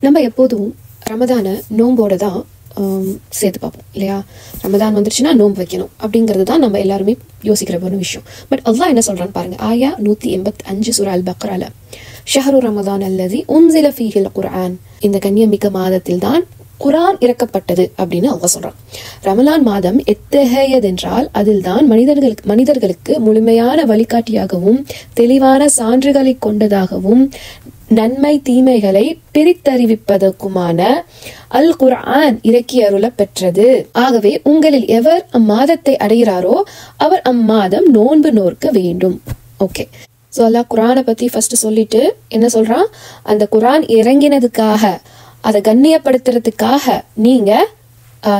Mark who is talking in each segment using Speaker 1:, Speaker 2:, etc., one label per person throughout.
Speaker 1: நம்ம எப்போதும் ரமதானை நோம்போட தான் சேர்த்து பார்ப்போம் இல்லையா. ரமதான் வந்துருச்சுன்னா நோன்பு வைக்கணும் அப்படிங்கிறது தான் நம்ம எல்லாருமே யோசிக்கிற ஒரு விஷயம். பட் அல்லாஹ் என்ன சொல்றான்னு பாருங்க. ஆயா 185 சூரா அல் பக்ரால ஷஹரு ரமதான் அல்லதி உன்சில ஃபீஹில் குர்ஆன், இந்த கண்ணியமிக்க மாதத்தில் தான் குர்ஆன் இறக்கப்பட்டது அப்படின்னு அல்லாஹ் சொல்றான். ரமலான் மாதம் எத்தகையதென்றால் அதில் தான் மனிதர்களுக்கு முழுமையான வழிகாட்டியாகவும் தெளிவான சான்றுகளை கொண்டதாகவும் நன்மை தீமைகளை பிரித்தறிவிப்பதற்குமான அல் குர்ஆன் இறக்கி அருள பெற்றது. ஆகவே உங்களில் எவர் அம்மாதத்தை அடைகிறாரோ அவர் அம்மாதம் நோன்பு நோற்க வேண்டும். ஓகே, ஸோ அல்லாஹ் குர்ஆனை பத்தி ஃபர்ஸ்ட் சொல்லிட்டு என்ன சொல்றான், அந்த குர்ஆன் இறங்கினதுக்காக அதை கண்ணியப்படுத்துறதுக்காக நீங்க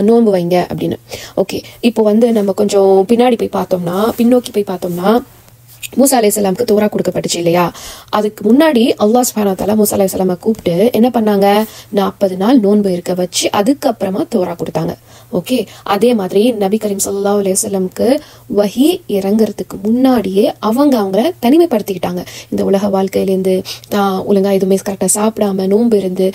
Speaker 1: நோன்பு வைங்க அப்படின்னு. ஓகே, இப்போ நம்ம கொஞ்சம் பின்னோக்கி போய் பார்த்தோம்னா மூசா அலைஹிஸ்ஸலாமுக்கு தோரா கொடுக்கப்பட்டுச்சு இல்லையா. அதுக்கு முன்னாடி அல்லாஹ் சுப்ஹானஹு வ தஆலா மூசா அலைஹிஸ்ஸலாமை கூப்பிட்டு என்ன பண்ணாங்க, 40 நாள் நோன்பு இருக்க வச்சு அதுக்கப்புறமா தோரா கொடுத்தாங்க. ஓகே, அதே மாதிரி நபி கரீம் ஸல்லல்லாஹு அலைஹி வஸல்லம்க்கு வஹி இறங்குறதுக்கு முன்னாடியே அவங்கள தனிமைப்படுத்திக்கிட்டாங்க. இந்த உலக வாழ்க்கையிலேருந்து ஒழுங்கா எதுவுமே கரெக்டாக சாப்பிடாம நோன்பு இருந்து,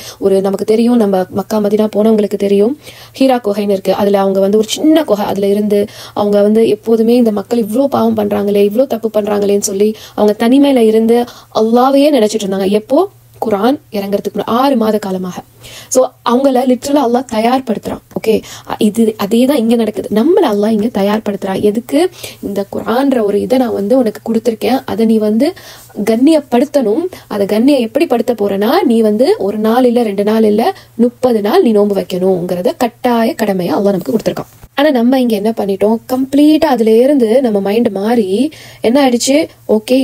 Speaker 1: நமக்கு தெரியும், நம்ம மக்கா மதீனா போனவங்களுக்கு தெரியும், ஹீரா குகைன்னு இருக்கு, அதுல அவங்க ஒரு சின்ன குகை, அதுல இருந்து அவங்க எப்போதுமே இந்த மக்கள் இவ்வளோ பாவம் பண்றாங்களே, இவ்வளோ தப்பு பண்றாங்களேன்னு சொல்லி அவங்க தனிமையில இருந்து அல்லாஹ்வையே நினைச்சிட்டு இருந்தாங்க. எப்போ குர்ஆன் இறங்குறதுக்கு 6 மாத காலமாக. ஸோ அவங்கள லிட்டரலா அல்லாஹ் தயார்படுத்துறான். ஓகே, அதே தான் இங்க நடக்குது. நம்மள அல்லாஹ் இங்க தயார்படுத்துறான். எதுக்கு? இந்த குர்ஆன்ற ஒரு இதை நான் உனக்கு கொடுத்துருக்கேன், அதை நீ கண்ணியப்படுத்தணும். அதை கண்ணியம் எப்படி படுத்த போறேன்னா, நீ ஒரு நாள் இல்ல 2 நாள் இல்ல 30 நாள் நீ நோன்பு வைக்கணுங்கிறத கட்டாய கடமையா அல்லாஹ் நமக்கு கொடுத்துருக்கான். ஆனா நம்ம இங்க என்ன பண்ணிட்டோம், கம்ப்ளீட்டா அதுல இருந்து நம்ம மைண்ட் மாறி என்ன ஆயிடுச்சு, ஓகே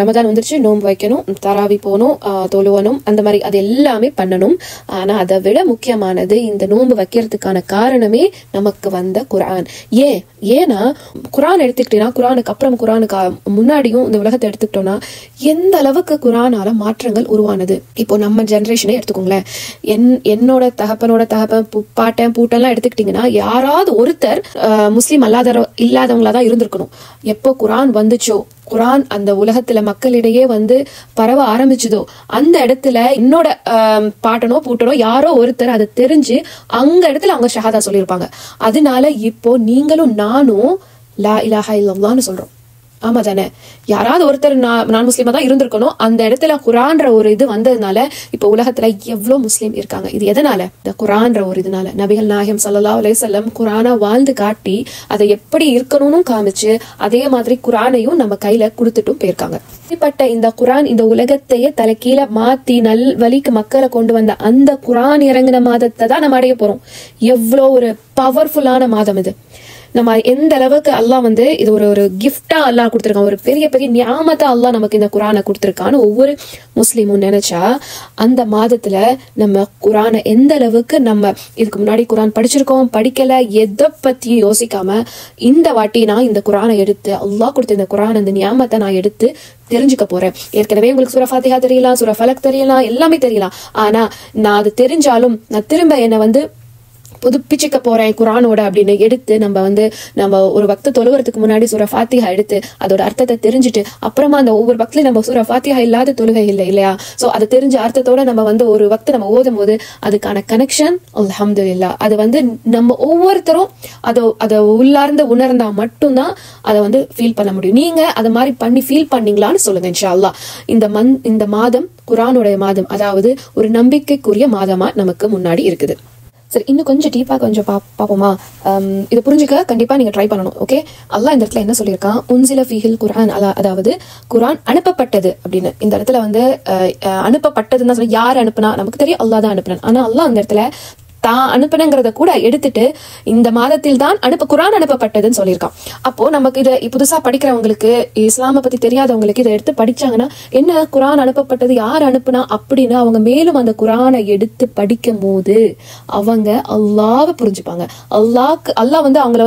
Speaker 1: ரமதான் வந்துருச்சு, நோன்பு வைக்கணும், தராவி போகணும், தொழுவணும், அந்த மாதிரி அது எல்லாமே பண்ணணும். ஆனா அதை விட முக்கியமானது இந்த நோன்பு வைக்கிறதுக்கான காரணமே நமக்கு வந்த குர்ஆன். ஏன்னா குர்ஆன் எடுத்துக்கிட்டீங்கன்னா, குர்ஆனுக்கு முன்னாடியும் இந்த உலகத்தை எடுத்துக்கிட்டோம்னா எந்த அளவுக்கு குர்ஆனால மாற்றங்கள் உருவானது. இப்போ நம்ம ஜெனரேஷனே எடுத்துக்கோங்களேன், என்னோட தகப்பனோட பாட்டன் பூட்டெல்லாம் எடுத்துக்கிட்டீங்கன்னா யாராவது ஒருத்தர் முஸ்லீம் இல்லாதவங்களா தான் இருந்திருக்கணும். எப்போ குர்ஆன் வந்துச்சோ, குர்ஆன் அந்த உலகத்துல மக்களிடையே பரவ ஆரம்பிச்சதோ, அந்த இடத்துல என்னோட பாட்டனோ பூட்டனோ யாரோ ஒருத்தர் அதை தெரிஞ்சு அங்க இடத்துல அவங்க ஷஹாதா சொல்லியிருப்பாங்க. அதனால இப்போ நீங்களும் நானும் லா இலாஹா இல்லல்லாஹ்னு சொல்றோம். ஆமா தானே, யாராவது ஒருத்தர் நான் முஸ்லீமா தான் இருந்திருக்கணும். அந்த இடத்துல குர்ஆன்ற ஒரு இது வந்ததுனால இப்போ உலகத்துல எவ்வளவு முஸ்லீம் இருக்காங்க. இது எதனால? இந்த குர்ஆன்ற ஒரு இதனால. நபிகள் நாயகம் ஸல்லல்லாஹு அலைஹி வஸல்லம் குர்ஆனை வாழ்ந்து காட்டி அதை எப்படி இருக்கணும்னு காமிச்சு, அதே மாதிரி குர்ஆனையும் நம்ம கையில கொடுத்துட்டும் போயிருக்காங்க. இப்படிப்பட்ட இந்த குர்ஆன் இந்த உலகத்தையே தலைக்கீழ மாத்தி நல்வழிக்கு மக்களை கொண்டு வந்த அந்த குர்ஆன் இறங்கின மாதத்தை தான் நம்ம அடைய போறோம். எவ்வளோ ஒரு பவர்ஃபுல்லான மாதம் இது. நம்ம எந்த அளவுக்கு அல்லாஹ் இது ஒரு கிஃப்டா அல்லாஹ் கொடுத்துருக்கான், ஒரு பெரிய பெரிய நியாமத்தா அல்லாஹ் நமக்கு இந்த குர்ஆனை கொடுத்துருக்கான்னு ஒவ்வொரு முஸ்லீமும் நினைச்சா, அந்த மாதத்துல நம்ம குர்ஆனை எந்த அளவுக்கு நம்ம இதுக்கு முன்னாடி குர்ஆன் படிச்சிருக்கோம் படிக்கல எதை பத்தியும் யோசிக்காம இந்த வாட்டி நான் இந்த குர்ஆனை எடுத்து அல்லாஹ் கொடுத்த இந்த குர்ஆன் அந்த நியாமத்தை நான் எடுத்து தெரிஞ்சுக்க போறேன். ஏற்கனவே உங்களுக்கு சூரா ஃபாத்திஹா தெரியலாம், சூரா ஃபலக் தெரியலாம், எல்லாமே தெரியலாம். ஆனா நான் அது தெரிஞ்சாலும் நான் திரும்ப என்னை புதுப்பிச்சுக்க போறேன் குர்ஆனோட அப்படின்னு எடுத்து நம்ம ஒரு வக்து தொழுகிறதுக்கு முன்னாடி சூரா ஃபாத்திஹா எடுத்து அதோட அர்த்தத்தை தெரிஞ்சுட்டு அப்புறமா அந்த ஒவ்வொரு வக்துலயும் நம்ம சூரா ஃபாத்திஹா இல்லாத தொழுகை இல்லை இல்லையா. ஸோ அதை தெரிஞ்ச அர்த்தத்தோட நம்ம ஒரு வக்து நம்ம ஓதும் போது அதுக்கான கனெக்ஷன் அல்ஹம்துலில்லாஹ் அது நம்ம ஒவ்வொருத்தரும் அதை உள்ளார்ந்து உணர்ந்தா மட்டும்தான் அதை ஃபீல் பண்ண முடியும். நீங்க அதை மாதிரி பண்ணி ஃபீல் பண்ணீங்களான்னு சொல்லுங்க இன்ஷா அல்லாஹ். இந்த மாதம் குர்ஆனுடைய மாதம், அதாவது ஒரு நம்பிக்கைக்குரிய மாதமா நமக்கு முன்னாடி இருக்குது. சரி, இன்னும் கொஞ்சம் டீப்பா பார்ப்போமா? இதை புரிஞ்சுக்க கண்டிப்பா நீங்க ட்ரை பண்ணணும். ஓகே, அல்லாஹ் இந்த இடத்துல என்ன சொல்லியிருக்கான், உன்சில ஃபீஹில் குர்ஆன், அதாவது குர்ஆன் அனுப்பப்பட்டது அப்படின்னு. இந்த இடத்துல அனுப்பப்பட்டதுன்னு தான் சொல்லி, யார் அனுப்புனா நமக்கு தெரியும், அல்லாஹ் தான் அனுப்புனான். ஆனா அல்லாஹ் அந்த இடத்துல தான் அனுப்புனங்கிறத கூட எடுத்துட்டு இந்த மாதத்தில் தான் குர்ஆன் அனுப்பப்பட்டதுன்னு சொல்லியிருக்கான். அப்போ நமக்கு இதை புதுசா படிக்கிறவங்களுக்கு, இஸ்லாமை பத்தி தெரியாதவங்களுக்கு இதை எடுத்து படிச்சாங்கன்னா, என்ன குர்ஆன் அனுப்பப்பட்டது, யார் அனுப்புனா அப்படின்னு அவங்க மேலும் அந்த குர்ஆனை எடுத்து படிக்கும் போது அவங்க அல்லாஹ்வை புரிஞ்சுப்பாங்க. அல்லாஹ் அவங்கள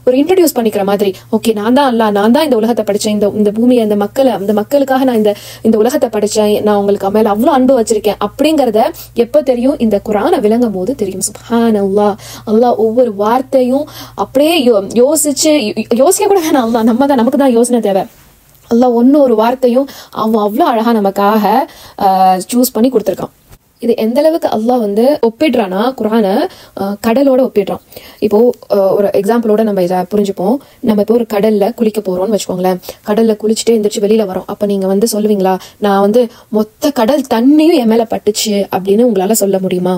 Speaker 1: ஒரு இன்ட்ரடியூஸ் பண்ணிக்கிற மாதிரி, ஓகே நான் தான் அல்லாஹ், நான் தான் இந்த உலகத்தை படிச்சேன், இந்த பூமியை அந்த மக்களுக்காக நான் இந்த உலகத்தை படிச்சேன், நான் உங்களுக்கு மேல அவ்வளவு அன்பு வச்சிருக்கேன் அப்படிங்கறத எப்ப தெரியும், இந்த குர்ஆனை விளங்கும் போது தெரியும். சுப்ஹானல்லாஹ், அல்லாஹ் ஒவ்வொரு வார்த்தையும் அப்படியே யோசிக்க கூட வேணாம். அல்லாஹ் நமக்கு தான் யோசனை தேவை. அல்லாஹ் ஒரு வார்த்தையும் அவன் அவ்வளோ அழகா நமக்காக சூஸ் பண்ணி கொடுத்துருக்கான். இது எந்த அளவுக்கு அல்லாஹ் வந்து ஒப்பிடுறானா குர்ஆனை கடலோட ஒப்பிடுறான். இப்போ ஒரு எக்ஸாம்பிளோட நம்ம இதை புரிஞ்சுப்போம். நம்ம இப்போ ஒரு கடல்ல குளிக்க போறோம்னு வச்சுக்கோங்களேன். கடல்ல குளிச்சுட்டு எந்திரிச்சு வெளியில வரோம். அப்ப நீங்க வந்து சொல்லுவீங்களா, நான் வந்து மொத்த கடல் தண்ணியும் என் மேல பட்டுச்சு அப்படின்னு உங்களால சொல்ல முடியுமா?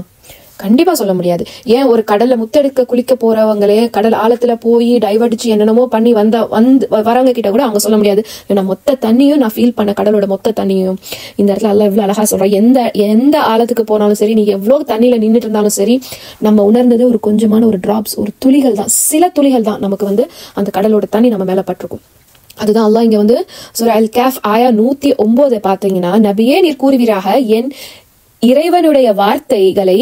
Speaker 1: கண்டிப்பா சொல்ல முடியாது. ஏன் ஒரு கடல்ல முத்தெடுக்க குளிக்க போறவங்களே கடல் ஆழத்துல போய் டைவர்டிச்சு என்னென்னமோ பண்ணி வரவங்க கிட்ட கூட அவங்க சொல்ல முடியாது, நான் மொத்த தண்ணியும் நான் ஃபீல் பண்ண கடலோட மொத்த தண்ணியும். இந்த இடத்துல எல்லாம் எவ்வளவு அழகா சொல்றேன். எந்த ஆழத்துக்கு போனாலும் சரி, நீங்க எவ்வளவு தண்ணியில நின்றுட்டு இருந்தாலும் சரி, நம்ம உணர்ந்தது ஒரு கொஞ்சமான ஒரு டிராப்ஸ், ஒரு துளிகள் தான், சில துளிகள் தான் நமக்கு வந்து அந்த கடலோட தண்ணி நம்ம மேல பட்டிருக்கும். அதுதான் அல்லாஹ் இங்க வந்து சூரா அல் கஹ்ஃப் ஆயா 109 பாத்தீங்கன்னா, நபியே நீர் கூறுவீராக, என் இறைவனுடைய வார்த்தைகளை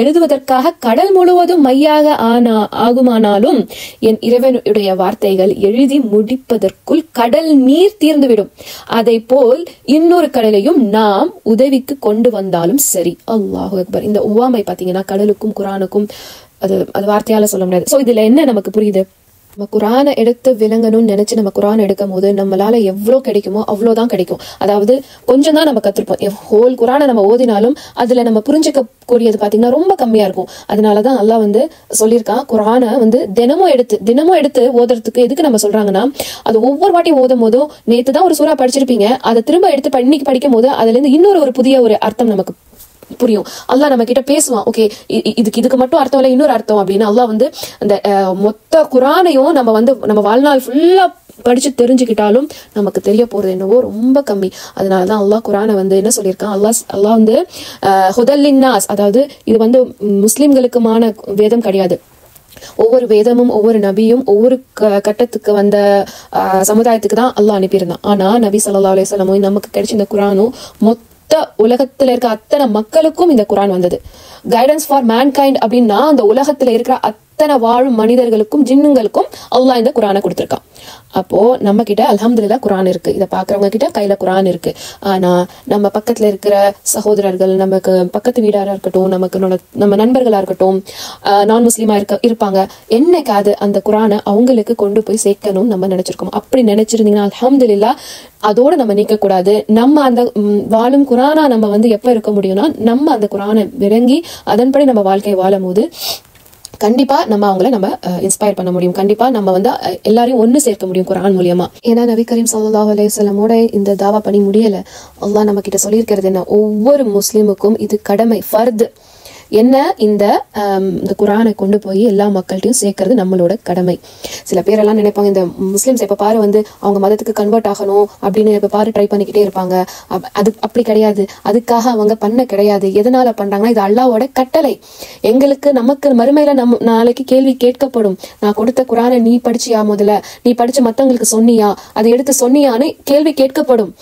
Speaker 1: எழுதுவதற்காக கடல் முழுவதும் மையாக ஆகுமானாலும் என் இறைவனுடைய வார்த்தைகள் எழுதி முடிப்பதற்குள் கடல் நீர் தீர்ந்துவிடும். அதை போல் இன்னொரு கடலையும் நாம் உதவிக்கு கொண்டு வந்தாலும் சரி. அல்லாஹு அக்பர். இந்த உவாமை பாத்தீங்கன்னா கடலுக்கும் குர்ஆனுக்கும் அது வார்த்தையால சொல்ல முடியாது. சோ இதுல என்ன நமக்கு புரியுது? நம்ம குர்ஆனை எடுத்து விளங்கணும்னு நினைச்சு நம்ம குர்ஆன் எடுக்கும் போது நம்மளால எவ்வளவு கிடைக்குமோ அவ்வளவுதான் கிடைக்கும். அதாவது கொஞ்சம் தான் நம்ம கத்துருப்போம். ஹோல் குர்ஆனை நம்ம ஓதினாலும் அதுல நம்ம புரிஞ்சுக்க கூடியது பாத்தீங்கன்னா ரொம்ப கம்மியா இருக்கும். அதனாலதான் அல்லாஹ் வந்து சொல்லியிருக்கான், குர்ஆனை வந்து தினமும் எடுத்து ஓதுறதுக்கு எதுக்கு நம்ம சொல்றாங்கன்னா, அது ஒவ்வொரு வாட்டியும் ஓதும் போதும், நேத்து தான் ஒரு சூறா படிச்சிருப்பீங்க, அதை திரும்ப எடுத்து இன்னைக்கு படிக்கும் போது அதுல இருந்து இன்னொரு புதிய ஒரு அர்த்தம் நமக்கு புரியும். அல்லாஹ் நம்ம கிட்ட பேசுவான், ஓகே இதுக்கு மட்டும் அர்த்தம் இல்லை, இன்னொரு அர்த்தம் அப்படின்னு. அல்லாஹ் வந்து அந்த மொத்த குர்ஆனையும் நம்ம வாழ்நாள் ஃபுல்லா படிச்சு தெரிஞ்சுக்கிட்டாலும் நமக்கு தெரிய போறது என்னவோ ரொம்ப கம்மி. அதனாலதான் அல்லாஹ் குர்ஆனை வந்து என்ன சொல்லியிருக்கான், அல்லாஹ் வந்து ஹுதல் லின்னாஸ், அதாவது இது வந்து முஸ்லிம்களுக்குமான வேதம் கிடையாது. ஒவ்வொரு வேதமும் ஒவ்வொரு நபியும் ஒவ்வொரு கட்டத்துக்கு வந்த சமுதாயத்துக்கு தான் அல்லாஹ் அனுப்பியிருந்தான். ஆனா நபி ஸல்லல்லாஹு அலைஹி வஸல்லம் நமக்கு கிடைச்ச இந்த குர்ஆனும் உலகத்துல இருக்க அத்தனை மக்களுக்கும் இந்த குர்ஆன் வந்தது. கைடன்ஸ் ஃபார் மேன்கைண்ட் அப்படின்னா அந்த உலகத்துல இருக்கிற அத்தனை வாழும் மனிதர்களுக்கும் ஜின்னுங்களுக்கும் அல்லாஹ் இந்த குர்ஆனை கொடுத்திருக்கான். அப்போ நம்ம கிட்ட அல்ஹம்துலில்லாஹ் குர்ஆன் இருக்கு. இதை பாக்குறவங்க கிட்ட கையில குர்ஆன் இருக்கு. ஆனா நம்ம பக்கத்துல இருக்கிற சகோதரர்கள், நமக்கு பக்கத்து வீடாரா இருக்கட்டும், நம்ம நண்பர்களா இருக்கட்டும், நான் முஸ்லீமா இருப்பாங்க, என்னைக்காவது அந்த குர்ஆனை அவங்களுக்கு கொண்டு போய் சேர்க்கணும்னு நம்ம நினைச்சிருக்கோம். அப்படி நினைச்சிருந்தீங்கன்னா அல்ஹம்துலில்லாஹ் அதோட நம்ம நீக்க கூடாது. நம்ம அந்த வாழும் குர்ஆனா நம்ம வந்து எப்ப இருக்க முடியும்னா, நம்ம அந்த குர்ஆனை விளங்கி அதன்படி நம்ம வாழ்க்கையை வாழும் போது கண்டிப்பா நம்ம அவங்கள நம்ம இன்ஸ்பயர் பண்ண முடியும். கண்டிப்பா நம்ம வந்து எல்லாரையும் ஒண்ணு சேர்க்க முடியும் குர்ஆன் மூலியமா. ஏன்னா நபி கரீம் ஸல்லல்லாஹு அலைஹி வஸல்லமோட இந்த தாவா பண்ணி முடியல. அல்லாஹ் நம்ம கிட்ட சொல்லியிருக்கிறது என்ன, ஒவ்வொரு முஸ்லிமுக்கும் இது கடமை, ஃபர்து. என்ன, இந்த குர்ஆனை கொண்டு போய் எல்லா மக்கள்கிட்டையும் சேர்க்கறது நம்மளோட கடமை. சில பேரெல்லாம் நினைப்பாங்க, இந்த முஸ்லிம்ஸ் எப்ப பாரு வந்து அவங்க மதத்துக்கு கன்வெர்ட் ஆகணும் அப்படின்னு எப்ப பாரு ட்ரை பண்ணிக்கிட்டே இருப்பாங்க. அது அப்படி கிடையாது. அதுக்காக அவங்க பண்ண கிடையாது. எதனால பண்றாங்கன்னா, இது அல்லாஹ்வோட கட்டளை. நமக்கு மறுமையில நாளைக்கு கேள்வி கேட்கப்படும். நான் கொடுத்த குர்ஆனை நீ படிச்சியா, முதல்ல நீ படிச்சு மத்தவங்களுக்கு சொன்னியா, அதை எடுத்து சொன்னியான்னு கேள்வி கேட்கப்படும்.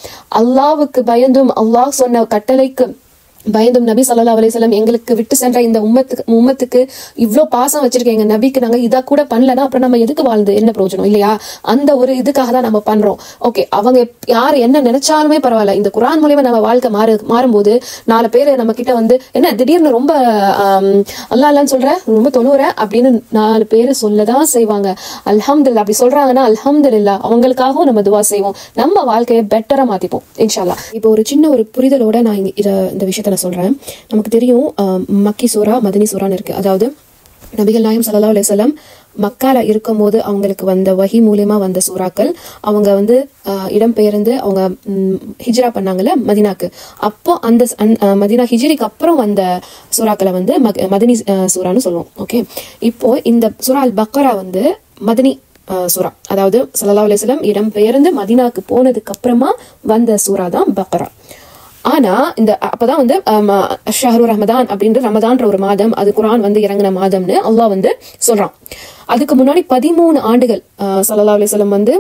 Speaker 1: அல்லாஹ்வுக்கு பயந்தும் அல்லாஹ் சொன்ன கட்டளைக்கு பயந்தும் நபி ஸல்லல்லாஹு அலைஹி வஸல்லம் எங்களுக்கு விட்டு சென்ற இந்த உம்மத்துக்கு இவ்ளோ பாசம் வச்சிருக்கீங்க நபிக்கு, நாங்க இதை கூட பண்ணலன்னா அப்புறம் நம்ம எதுக்கு வாழ்ந்து என்ன பிரயோஜனம் இல்லையா? அந்த ஒரு இதுக்காக தான் நம்ம பண்றோம். ஓகே, அவங்க யார் என்ன நினைச்சாலுமே பரவாயில்ல. இந்த குர்ஆன் மூலமா நம்ம வாழ்க்கை மாறும்போது 4 பேர் நம்ம கிட்ட வந்து என்ன திடீர்னு ரொம்ப அல்லாஹ்ன்னு சொல்ற, ரொம்ப தொழுற அப்படின்னு 4 பேர் சொல்லதான் செய்வாங்க. அல்ஹம்துலில்லாஹ் அப்படி சொல்றாங்கன்னா அல்ஹம்துலில்லாஹ் அவங்களுக்காகவும் நம்ம துவா செய்வோம். நம்ம வாழ்க்கையை பெட்டரா மாத்திப்போம் இன்ஷா அல்லாஹ். இப்போ ஒரு சின்ன ஒரு புரிதலோட நான் இந்த விஷயத்த சொல்றேன். நமக்கு தெரியும் மக்கி சூரா, மதனி சூரான்னு இருக்கு. அதாவது நபிகள் நாயகம் ஸல்லல்லாஹு அலைஹி வஸல்லம் மக்கால இருக்கும் போது அவங்களுக்கு வந்த வஹி மூலியமா வந்த சூறாக்கள், அவங்க வந்து இடம்பெயர்ந்து அவங்க ஹிஜ்ரா பண்ணாங்கல்ல மதினாக்கு, அப்போ அந்த மதினா ஹிஜ்ரிக்கு அப்புறம் வந்த சூறாக்களை வந்து மதனி சூரான்னு சொல்லுவோம். ஓகே, இப்போ இந்த சூரா அல் பக்ரா வந்து மதனி சூரா, அதாவது ஸல்லல்லாஹு அலைஹி வஸல்லம் இடம்பெயர்ந்து மதினாக்கு போனதுக்கு அப்புறமா வந்த சூரா தான் பக்ரா. ஆனா அப்பதான் வந்து ஷஹ்ரு ரமதான் அப்படின்ற ரமதான்ற ஒரு மாதம், அது குர்ஆன் வந்து இறங்கின மாதம்னு அல்லாஹ் வந்து சொல்றான். அதுக்கு முன்னாடி 13 ஆண்டுகள் ஸல்லல்லாஹு அலைஹி வஸல்லம் வந்து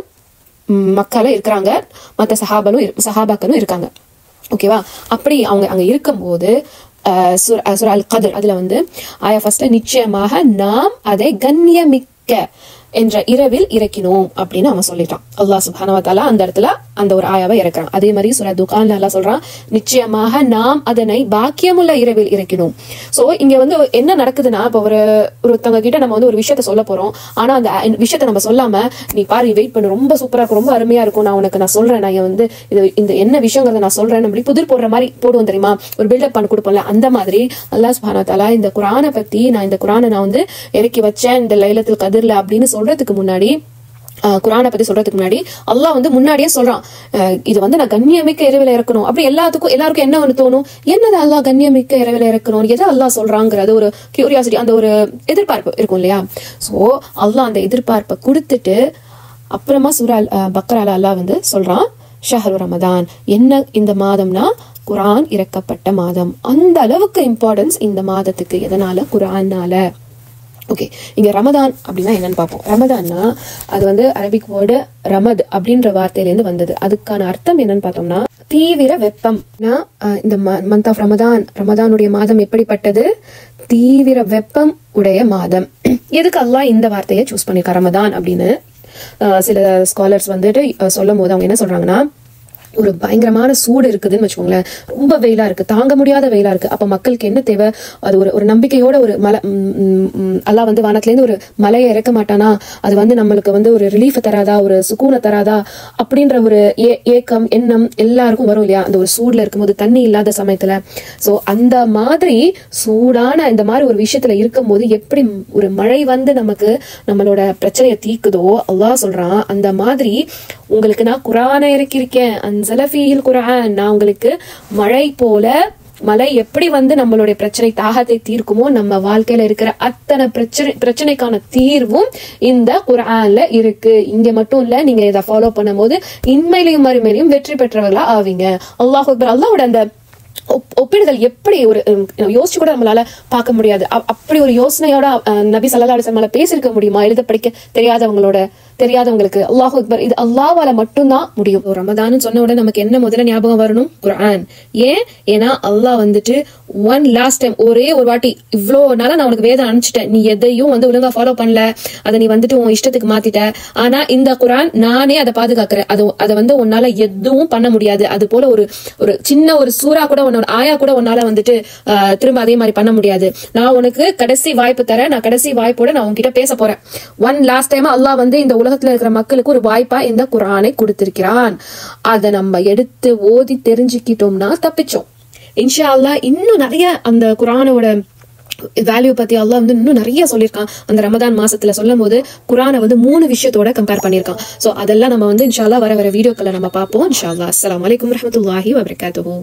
Speaker 1: மக்கால இருக்கிறாங்க, மற்ற சஹாபாக்களும் இருக்காங்க. ஓகேவா? அப்படி அவங்க அங்க இருக்கும்போது சூரா அல் கத்ர் அதுல வந்து ஆயா ஃபர்ஸ்ட்ல, நிச்சயமாக நாம் அதை கண்ணியமிக்க என்ற இரவில் இறக்கினோம் அப்படின்னு அவன் சொல்லிட்டான். அல்லாஹ் சுப்ஹானஹு வ தஆலா அந்த இடத்துல அந்த ஒரு ஆயாவை இறக்குறான். அதே மாதிரி சூரா துகான்ல அல்லாஹ் சொல்றான், நிச்சயமாக நாம் அதனை பாக்கியமுள்ள இரவில் இறக்கினோம். சோ இங்க வந்து என்ன நடக்குதுன்னா, இப்ப ஒருத்தவங்க கிட்ட நம்ம வந்து ஒரு விஷயத்த சொல்ல போறோம். ஆனா அந்த விஷயத்த நம்ம சொல்லாம, நீ பாரு வெயிட் பண்ணு, ரொம்ப சூப்பரா இருக்கும், ரொம்ப அருமையா இருக்கும், நான் சொல்றேன், நான் வந்து இந்த என்ன விஷயங்கிறத நான் சொல்றேன், அப்படி புதிர் போடுற மாதிரி போடுவோம் தெரியுமா, ஒரு பில்டப் பண்ணி கொடுப்போம்ல. அந்த மாதிரி அல்லாஹ் சுப்ஹானஹு வ தஆலா இந்த குர்ஆனை பத்தி, இந்த குர்ஆனை நான் வந்து இறக்கி வச்சேன் இந்த லைலத்துல் கத்ர்ல அப்படின்னு சொல்றதுக்கு முன்னாடி, குர்ஆனை பத்தி சொல்றதுக்கு முன்னாடி அல்லாஹ் வந்து முன்னாடியே சொல்றான், இது வந்து நான் கண்ணியமிக்க இரவில் இறக்கணும். அப்படி எல்லாருக்கும் என்ன ஒன்று தோணும், என்னது அல்லாஹ் கண்ணியமிக்க இரவில் இறக்கணும், எதை அல்லாஹ் சொல்றாங்கிறது ஒரு கியூரியாசிட்டி, அந்த ஒரு எதிர்பார்ப்பு இருக்கும் இல்லையா. சோ அல்லாஹ் அந்த எதிர்பார்ப்பை கொடுத்துட்டு அப்புறமா சூரா பக்ரால அல்லாஹ் வந்து சொல்றான், ஷஹ்ரு ரமதான், என்ன இந்த மாதம்னா குர்ஆன் இறக்கப்பட்ட மாதம். அந்த அளவுக்கு இம்பார்ட்டன்ஸ் இந்த மாதத்துக்கு. எதனால? குர்ஆனால. ஓகே, இங்க ரமதான் அப்படின்னா என்னன்னு பார்ப்போம். ரமதான்னா அது வந்து அரபிக் வேர்டு ரமத் அப்படின்ற வார்த்தையிலேருந்து வந்தது. அதுக்கான அர்த்தம் என்னன்னு பார்த்தோம்னா தீவிர வெப்பம்னா, இந்த மந்த் ஆஃப் ரமதானுடைய மாதம் எப்படிப்பட்டது? தீவிர வெப்பம் உடைய மாதம். எதுக்கு அல்லாஹ் இந்த வார்த்தையை சூஸ் பண்ணிருக்கா ரமதான் அப்படின்னு சில ஸ்காலர்ஸ் வந்துட்டு சொல்லும் போது அவங்க என்ன சொல்றாங்கன்னா, ஒரு பயங்கரமான சூடு இருக்குதுன்னு வச்சுக்கோங்களேன், ரொம்ப வெயிலா இருக்கு, தாங்க முடியாத வெயிலா இருக்கு. அப்ப மக்களுக்கு என்ன தேவை? அது ஒரு நம்பிக்கையோட ஒரு மலை, அல்லாஹ் வந்து வானத்துல இருந்து ஒரு மலையை இறக்க மாட்டானா, அது வந்து நம்மளுக்கு வந்து ஒரு ரிலீஃப் தராதா, ஒரு சுக்கூனை தராதா அப்படின்ற ஒரு ஏக்கம் எண்ணம் எல்லாருக்கும் வரும் இல்லையா, அந்த ஒரு சூடுல இருக்கும்போது, தண்ணி இல்லாத சமயத்துல. சோ அந்த மாதிரி சூடான இந்த மாதிரி ஒரு விஷயத்துல இருக்கும் போது எப்படி ஒரு மழை வந்து நமக்கு நம்மளோட பிரச்சனையை தீக்குதோ, அல்லாஹ் சொல்றான், அந்த மாதிரி உங்களுக்கு நான் குர்ஆனை இறக்கியிருக்கேன், குர்ஆன், நான் உங்களுக்கு மழை போல, மழை எப்படி வந்து நம்மளுடைய பிரச்சனை தாகத்தை தீர்க்குமோ, நம்ம வாழ்க்கையில இருக்கிற அத்தனை பிரச்சனைக்கான தீர்வும் இந்த குர்ஆன்ல இருக்கு. இங்க மட்டும் இல்ல, நீங்க இதை ஃபாலோ பண்ணும் போது இன்மையிலையும் மறுமையிலையும் வெற்றி பெற்றவர்களா ஆவீங்க. அல்லாஹ் அக்பர். அல்லாஹ்வோட அந்த ஒப்பிடுதல் எப்படி ஒரு யோசிச்சு கூட நம்மளால பார்க்க முடியாது. அப்படி ஒரு யோசனையோட நபி ஸல்லல்லாஹு அலைஹி வஸல்லம் பேசியிருக்க முடியுமா? எழுத படிக்க தெரியாதவங்களுக்கு. அல்லாஹ் அக்பர். இது அல்லாஹ்வால மட்டும்தான் முடியும். ரமதான்னு சொன்ன உடனே நமக்கு என்ன முதல்ல ஞாபகம் வரணும்? குர்ஆன். ஏன்னா அல்லாஹ் வந்துட்டு ஒன் லாஸ்ட் டைம், ஒரே ஒரு வாட்டி, இவ்வளோ நாளா நான் உனக்கு வேதம் அனுப்பிச்சிட்டேன், நீ எதையும் வந்து ஒழுங்கா ஃபாலோ பண்ணல, அதை நீ வந்துட்டு உன் இஷ்டத்துக்கு மாத்திட்ட, ஆனா இந்த குர்ஆன் நானே அதை பாதுகாக்கிறேன், அதை வந்து உன்னால எதுவும் பண்ண முடியாது. அது போல ஒரு சின்ன ஒரு சூறா கூட, உன்னோட ஆயா கூட உன்னால வந்துட்டு திரும்ப அதே மாதிரி பண்ண முடியாது. நான் உனக்கு கடைசி வாய்ப்பு தரேன், நான் கடைசி வாய்ப்போட நான் உன்கிட்ட பேச போறேன். ஒன் லாஸ்ட் டைம் அல்லாஹ் வந்து இந்த உலகத்துல இருக்கிற மக்களுக்கு ஒரு வாய்ப்பா இந்த குர்ஆனை கொடுத்திருக்கிறான். அதை நம்ம எடுத்து ஓதி தெரிஞ்சுக்கிட்டோம்னா தப்பிச்சோம் இன்ஷா அல்லாஹ். இன்னும் நிறைய அந்த குர்ஆனோட வேல்யூ பத்தி அல்லாஹ் வந்து இன்னும் நிறைய சொல்லியிருக்கான். அந்த ரமதான் மாசத்துல சொல்லும் போது குர்ஆனை வந்து 3 விஷயத்தோட கம்பேர் பண்ணியிருக்கான். சோ அதெல்லாம் நம்ம வந்து இன்ஷா அல்லாஹ் வர வீடியோக்களை நம்ம பார்ப்போம் இன்ஷா அல்லாஹ். அஸ்ஸலாமு அலைக்கும் வரஹ்மத்துல்லாஹி வபரகாத்துஹு.